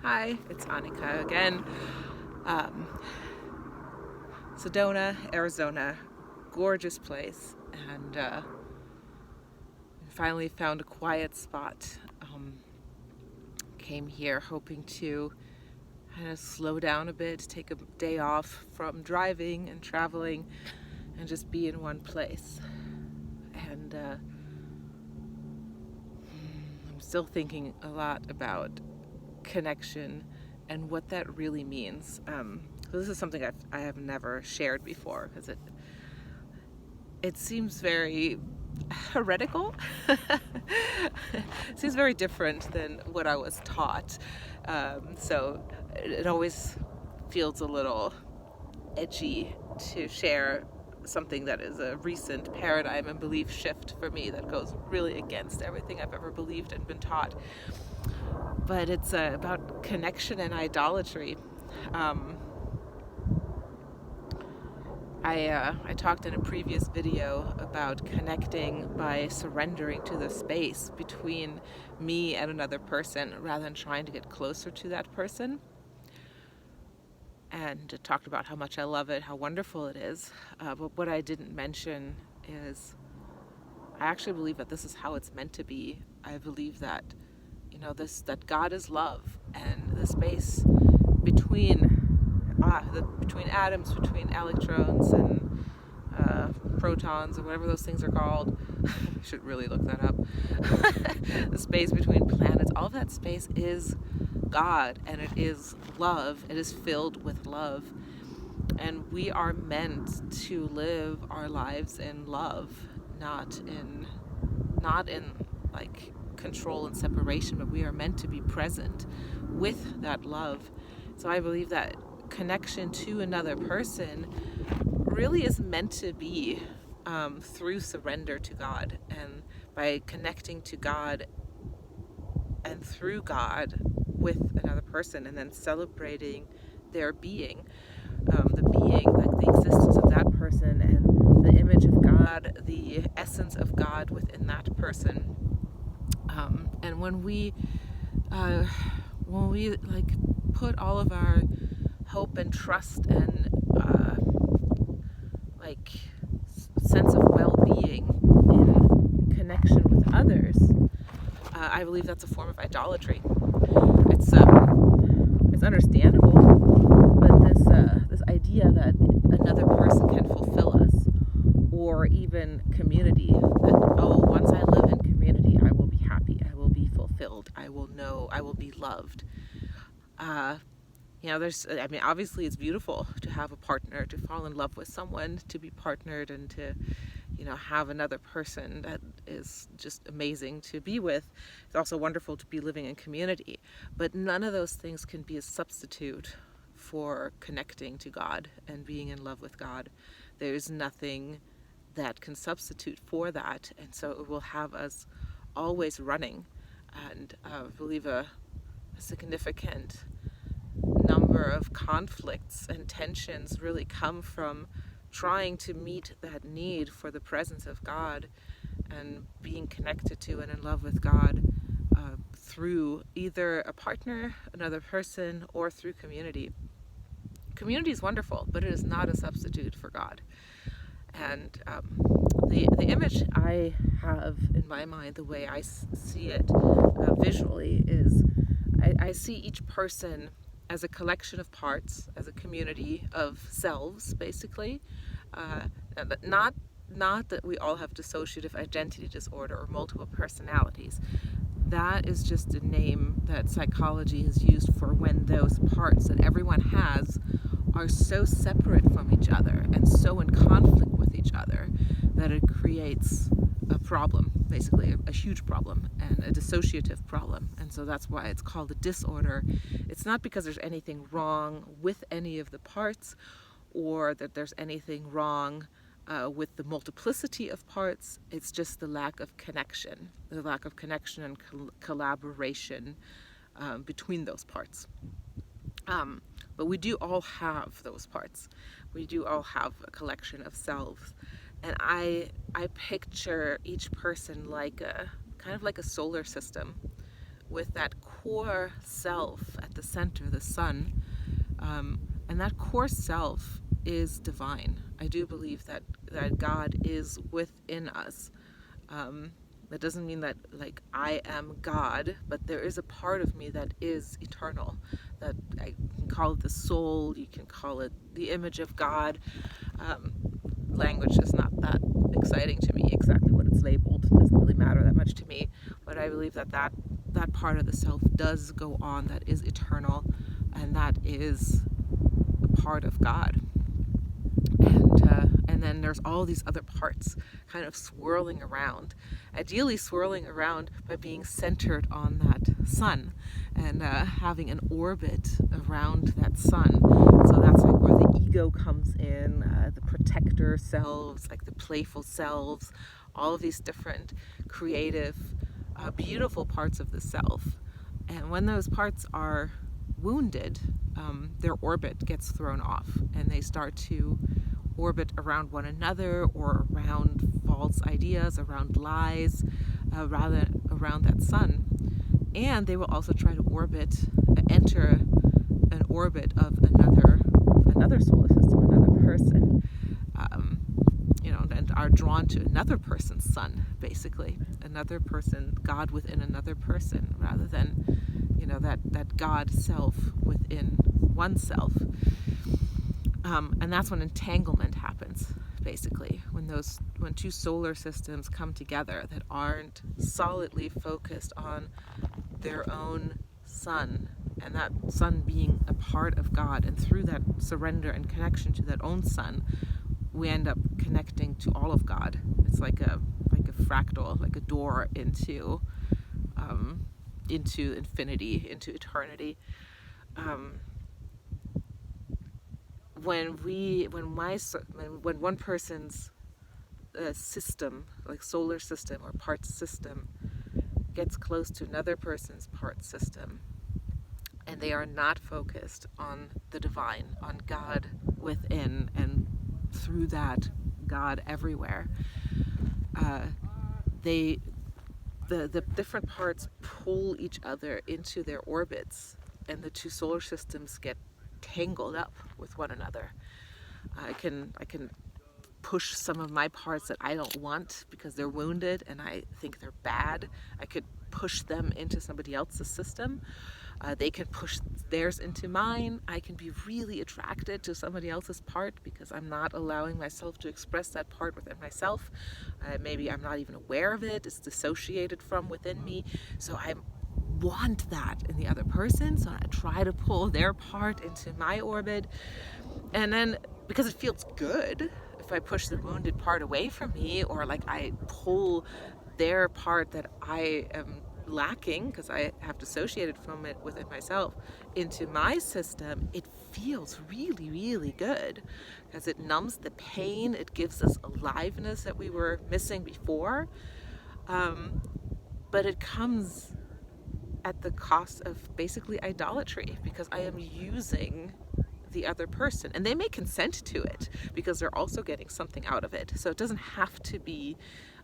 Hi, it's Annika again. Um, Sedona, Arizona, gorgeous place, and finally found a quiet spot. Came here hoping to kind of slow down a bit, take a day off from driving and traveling, and just be in one place. And I'm still thinking a lot about connection and what that really means. So this is something I have never shared before because it seems very heretical. It seems very different than what I was taught. So it always feels a little edgy to share something that is a recent paradigm and belief shift for me that goes really against everything I've ever believed and been taught. But it's about connection and idolatry. I talked in a previous video about connecting by surrendering to the space between me and another person rather than trying to get closer to that person. And talked about how much I love it, how wonderful it is. But what I didn't mention is I actually believe that this is how it's meant to be. I believe that, that God is love, and the space between between atoms, between electrons and protons, or whatever those things are called. I should really look that up. The space between planets, all of that space is God, and it is love. It is filled with love. And we are meant to live our lives in love, not in like control and separation, but we are meant to be present with that love. So I believe that connection to another person really is meant to be through surrender to God, and by connecting to God and through God with another person, and then celebrating their being, the being, like the existence of that person, and the image of God, the essence of God within that person. And when we like put all of our hope and trust and like sense of well-being in connection with others, I believe that's a form of idolatry. It's understandable, but this idea that another person can fulfill us, or even community, that once I live in community, I will be happy, I will be fulfilled, I will be loved. Obviously it's beautiful to have a partner, to fall in love with someone, to be partnered, and to, have another person that is just amazing to be with. It's also wonderful to be living in community, but none of those things can be a substitute for connecting to God and being in love with God. There's nothing that can substitute for that, and so it will have us always running. And I believe a significant number of conflicts and tensions really come from trying to meet that need for the presence of God and being connected to and in love with God through either a partner, another person, or through community. Community is wonderful, but it is not a substitute for God. And the image I have in my mind, the way I see it visually, is I see each person as a collection of parts, as a community of selves, basically. Not that we all have dissociative identity disorder or multiple personalities. That is just a name that psychology has used for when those parts that everyone has are so separate from each other and so in conflict with each other that it creates a problem, basically a huge problem, and a dissociative problem. And so that's why it's called a disorder. It's not because there's anything wrong with any of the parts, or that there's anything wrong with the multiplicity of parts. It's just the lack of connection and collaboration between those parts. But we do all have those parts. We do all have a collection of selves. And I picture each person like kind of like a solar system with that core self at the center, the sun. And that core self is divine. I do believe that God is within us. That doesn't mean that like I am God, but there is a part of me that is eternal. That I can call it the soul, you can call it the image of God. Language is not that exciting to me, exactly what it's labeled. It doesn't really matter that much to me. But I believe that part of the self does go on, that is eternal, and that is a part of God. And then there's all these other parts kind of swirling around, ideally swirling around by being centered on that sun and having an orbit around that sun. So that's like where the ego comes in, the protector selves, like the playful selves, all of these different creative, beautiful parts of the self. And when those parts are wounded, their orbit gets thrown off and they start to orbit around one another or around false ideas, around lies, rather around that sun. And they will also try to enter an orbit of another solar system, another person, and are drawn to another person's sun, basically, another person, God within another person, rather than, that God self within oneself. And that's when entanglement happens, basically, when two solar systems come together that aren't solidly focused on their own sun, and that sun being a part of God, and through that surrender and connection to that own sun, we end up connecting to all of God. It's like a fractal, like a door into infinity, into eternity. When one person's system, like solar system or part system, gets close to another person's part system, and they are not focused on the divine, on God within, and through that, God everywhere, the different parts pull each other into their orbits, and the two solar systems get tangled up with one another. I can push some of my parts that I don't want because they're wounded and I think they're bad. I could push them into somebody else's system. They can push theirs into mine. I can be really attracted to somebody else's part because I'm not allowing myself to express that part within myself. Maybe I'm not even aware of it. It's dissociated from within me. So I want that in the other person. So I try to pull their part into my orbit. And then, because it feels good, if I push the wounded part away from me, or like I pull their part that I am lacking because I have dissociated from it within myself into my system, it feels really, really good because it numbs the pain. It gives us aliveness that we were missing before. But it comes at the cost of basically idolatry, because I am using the other person, and they may consent to it because they're also getting something out of it. So it doesn't have to be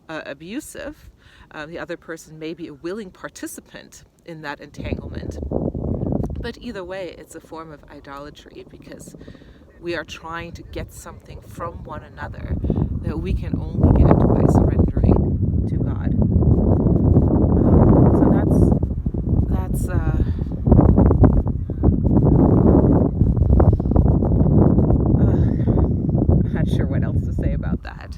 abusive. The other person may be a willing participant in that entanglement. But either way, it's a form of idolatry because we are trying to get something from one another that we can only get by surrendering to God. So that's I'm not sure what else to say about that.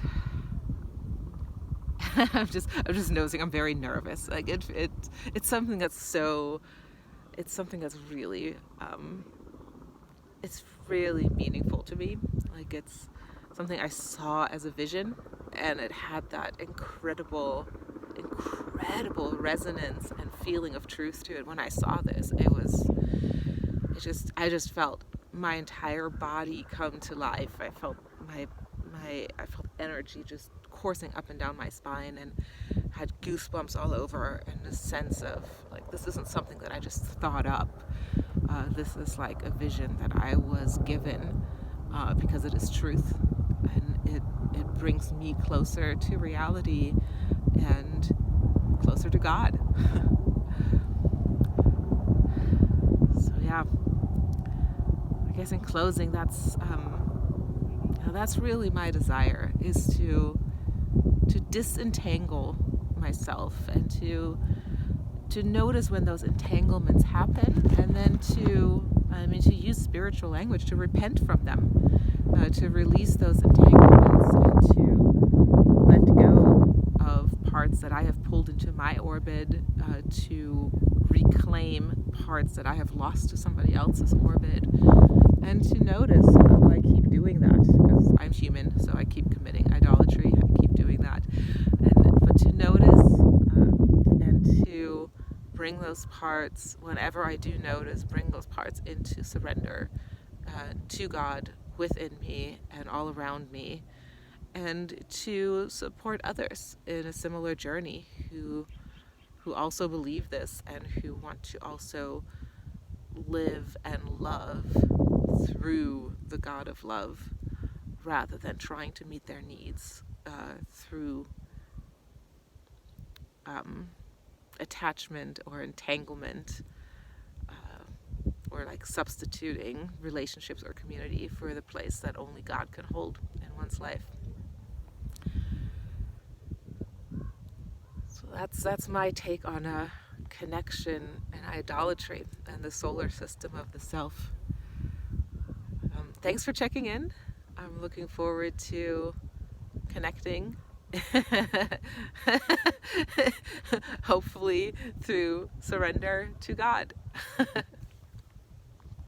I'm just nosing. I'm very nervous. Like it's something that's really it's really meaningful to me. Like it's something I saw as a vision, and it had that incredible resonance and feeling of truth to it. When I saw this, I just felt my entire body come to life. I felt I felt energy just coursing up and down my spine, and had goosebumps all over, and a sense of like, this isn't something that I just thought up. This is like a vision that I was given because it is truth, and it brings me closer to reality and closer to God. guess in closing, that's really my desire, is to disentangle myself and to notice when those entanglements happen, and then to use spiritual language to repent from them, to release those entanglements and to let go of parts that I have pulled into my orbit, to reclaim parts that I have lost to somebody else's orbit, and to notice how I keep doing that, because I'm human, so I keep committing idolatry, I keep doing that, but to notice and to bring those parts, whenever I do notice, bring those parts into surrender to God within me and all around me, and to support others in a similar journey who also believe this and who want to also live and love through the God of love, rather than trying to meet their needs through attachment or entanglement, or like substituting relationships or community for the place that only God can hold in one's life. So that's my take on connection and idolatry and the solar system of the self. Thanks for checking in. I'm looking forward to connecting, hopefully through surrender to God.